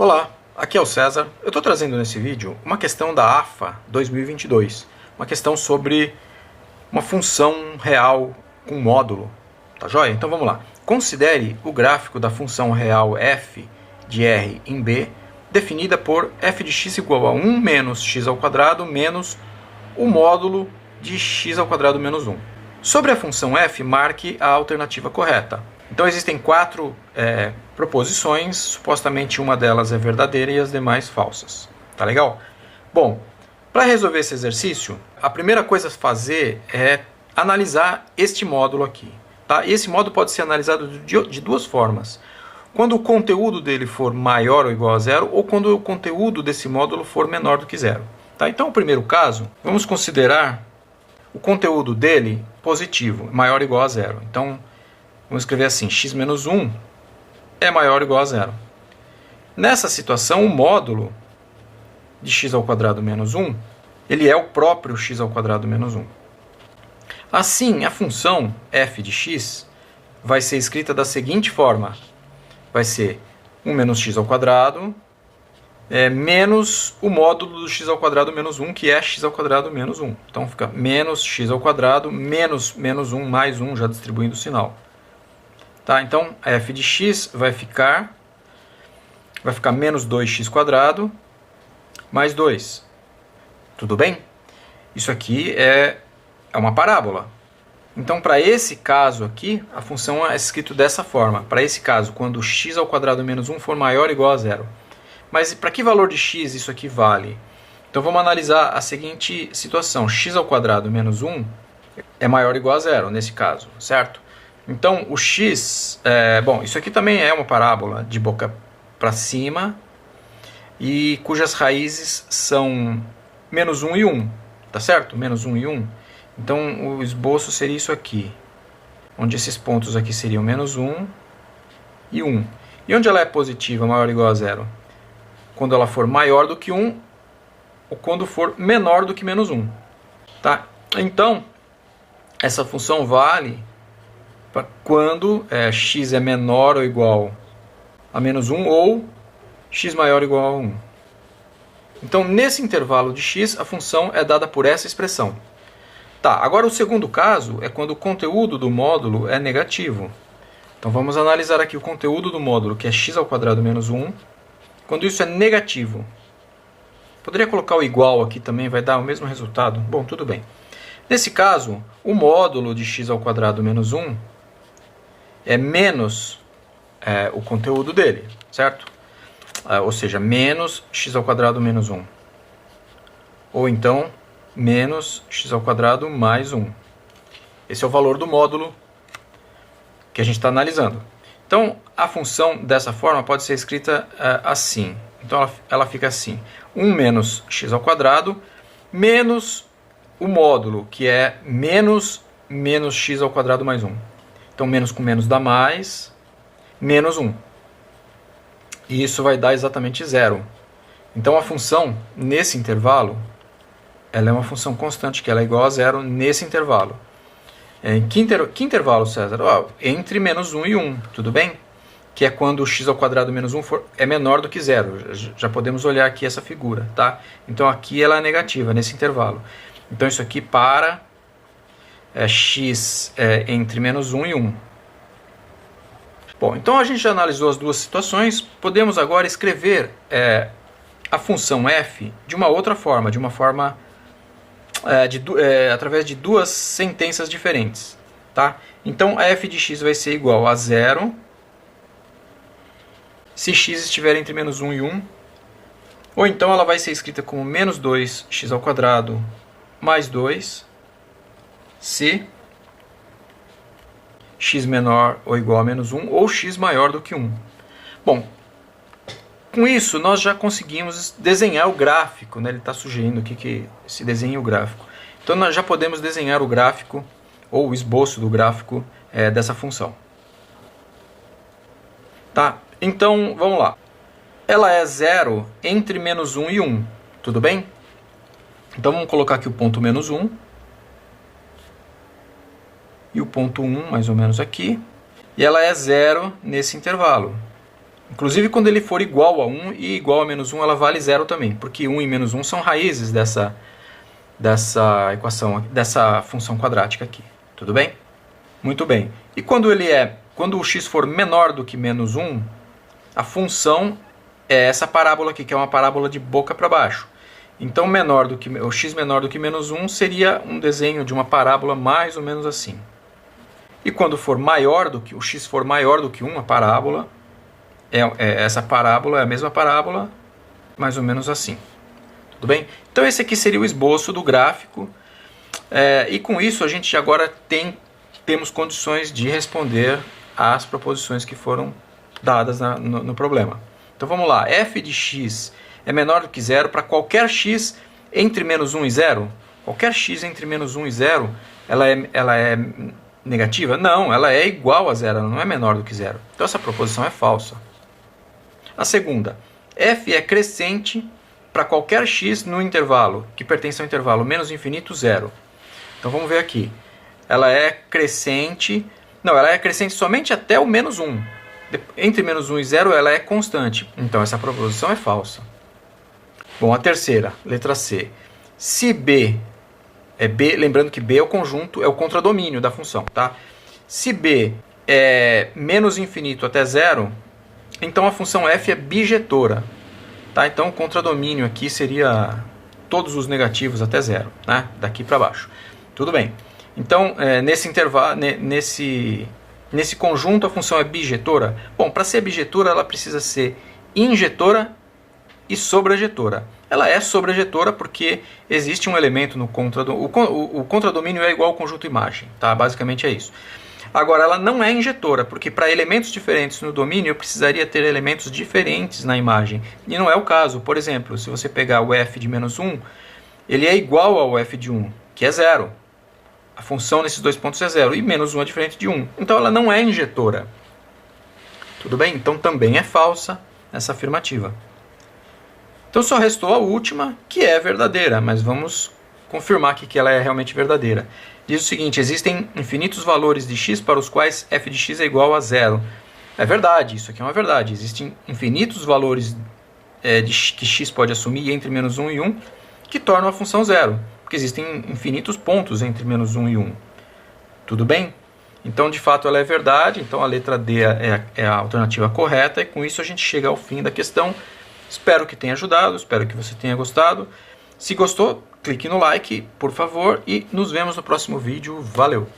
Olá, aqui é o César. Eu estou trazendo nesse vídeo uma questão da AFA 2022, uma questão sobre uma função real com módulo, tá joia? Então vamos lá. Considere o gráfico da função real f de r em b, definida por f de x igual a 1 menos x ao quadrado menos o módulo de x ao quadrado menos 1. Sobre a função f, marque a alternativa correta. Então existem quatro proposições, supostamente uma delas é verdadeira e as demais falsas. Tá legal? Bom, para resolver esse exercício, a primeira coisa a fazer é analisar este módulo aqui. Tá? E esse módulo pode ser analisado de duas formas. Quando o conteúdo dele for maior ou igual a zero, ou quando o conteúdo desse módulo for menor do que zero. Tá? Então, o primeiro caso, vamos considerar o conteúdo dele positivo, maior ou igual a zero. Então, vamos escrever assim, x menos 1 é maior ou igual a zero. Nessa situação, o módulo de x ao quadrado menos 1, ele é o próprio x ao quadrado menos 1. Assim, a função f de x vai ser escrita da seguinte forma. Vai ser 1 menos x ao quadrado menos o módulo do x ao quadrado menos 1, que é x ao quadrado menos 1. Então fica menos x ao quadrado menos menos 1 mais 1, já distribuindo o sinal. Tá? Então, f de x vai ficar menos 2x quadrado mais 2. Tudo bem? Isso aqui é uma parábola. Então, para esse caso aqui, a função é escrita dessa forma. Para esse caso, quando x ao quadrado menos 1 for maior ou igual a zero. Mas para que valor de x isso aqui vale? Então, vamos analisar a seguinte situação. X ao quadrado menos 1 é maior ou igual a zero, nesse caso, certo? Então, o x... bom, isso aqui também é uma parábola de boca para cima e cujas raízes são menos 1 e 1, tá certo? Menos 1 e 1. Então, o esboço seria isso aqui, onde esses pontos aqui seriam menos 1 e 1. E onde ela é positiva, maior ou igual a zero? Quando ela for maior do que 1 ou quando for menor do que menos 1. Tá? Então, essa função vale para quando x é menor ou igual a menos 1 ou x maior ou igual a 1. Então, nesse intervalo de x, a função é dada por essa expressão. Tá, agora o segundo caso é quando o conteúdo do módulo é negativo. Então vamos analisar aqui o conteúdo do módulo, que é x ao quadrado menos 1, quando isso é negativo. Poderia colocar o igual aqui também, vai dar o mesmo resultado? Bom, tudo bem. Nesse caso, o módulo de x ao quadrado menos 1 é menos o conteúdo dele, certo? Ou seja, menos x ao quadrado menos 1. Ou então, menos x ao quadrado mais 1. Esse é o valor do módulo que a gente está analisando. Então, a função dessa forma pode ser escrita assim. Então, ela fica assim. 1 menos x ao quadrado menos o módulo, que é menos x ao quadrado mais 1. Então, menos com menos dá mais, menos 1. E isso vai dar exatamente zero. Então, a função, nesse intervalo, ela é uma função constante, que ela é igual a zero nesse intervalo. Que intervalo, César? Entre menos 1 e 1, tudo bem? Que é quando o x ao quadrado menos 1 é menor do que zero. Já podemos olhar aqui essa figura, tá? Então, aqui ela é negativa, nesse intervalo. Então, isso aqui para x entre menos 1 e 1. Bom, então a gente já analisou as duas situações. Podemos agora escrever a função f de uma outra forma, de uma forma... através de duas sentenças diferentes. Tá? Então, a f de x vai ser igual a zero se x estiver entre menos 1 e 1. Ou então ela vai ser escrita como menos 2x ao quadrado mais 2 se x menor ou igual a menos 1 ou x maior do que 1. Bom, com isso nós já conseguimos desenhar o gráfico, né? Ele está sugerindo aqui que se desenhe o gráfico. Então nós já podemos desenhar o gráfico ou o esboço do gráfico dessa função. Tá? Então vamos lá. Ela é zero entre menos 1 e 1, tudo bem? Então vamos colocar aqui o ponto menos 1. E o ponto 1, mais ou menos aqui. E ela é zero nesse intervalo. Inclusive quando ele for igual a 1 e igual a menos 1, ela vale 0 também, porque 1 e menos 1 são raízes dessa equação, dessa função quadrática aqui. Tudo bem? Muito bem. E quando o x for menor do que menos 1, a função é essa parábola aqui, que é uma parábola de boca para baixo. Então o x menor do que menos 1 seria um desenho de uma parábola mais ou menos assim. E quando for maior do que o x for maior do que 1, a parábola essa parábola é a mesma parábola, mais ou menos assim. Tudo bem? Então esse aqui seria o esboço do gráfico. E com isso a gente agora temos condições de responder às proposições que foram dadas no problema. Então vamos lá. F de x é menor do que 0 para qualquer x entre menos 1 e 0. Qualquer x entre menos 1 e 0, ela é negativa? Não, ela é igual a 0, ela não é menor do que 0. Então essa proposição é falsa. A segunda, f é crescente para qualquer x no intervalo, que pertence ao intervalo menos infinito, 0. Então vamos ver aqui. Ela é crescente somente até o menos 1. Entre menos 1 e 0 ela é constante. Então essa proposição é falsa. Bom, a terceira, letra C. Se B é B, lembrando que B é o conjunto, é o contradomínio da função, tá? Se B é menos infinito até 0, então a função f é bijetora. Tá? Então o contradomínio aqui seria todos os negativos até 0, né? Daqui para baixo. Tudo bem. Então nesse intervalo, nesse conjunto a função é bijetora. Bom, para ser bijetora ela precisa ser injetora e sobrejetora. Ela é sobrejetora porque existe um elemento no contradomínio. O contradomínio é igual ao conjunto imagem. Tá? Basicamente é isso. Agora, ela não é injetora, porque para elementos diferentes no domínio eu precisaria ter elementos diferentes na imagem. E não é o caso. Por exemplo, se você pegar o f de menos 1, ele é igual ao f de 1, que é 0. A função nesses dois pontos é 0, e menos 1 é diferente de 1. Então ela não é injetora. Tudo bem? Então também é falsa essa afirmativa. Então só restou a última, que é verdadeira, mas vamos confirmar aqui que ela é realmente verdadeira. Diz o seguinte: existem infinitos valores de x para os quais f de x é igual a 0. É verdade, isso aqui é uma verdade. Existem infinitos valores que x pode assumir entre menos 1 e 1 que tornam a função 0. Porque existem infinitos pontos entre menos 1 e 1. Tudo bem? Então, de fato, ela é verdade. Então, a letra D é a alternativa correta. E com isso a gente chega ao fim da questão. Espero que tenha ajudado, espero que você tenha gostado. Se gostou, clique no like, por favor, e nos vemos no próximo vídeo. Valeu!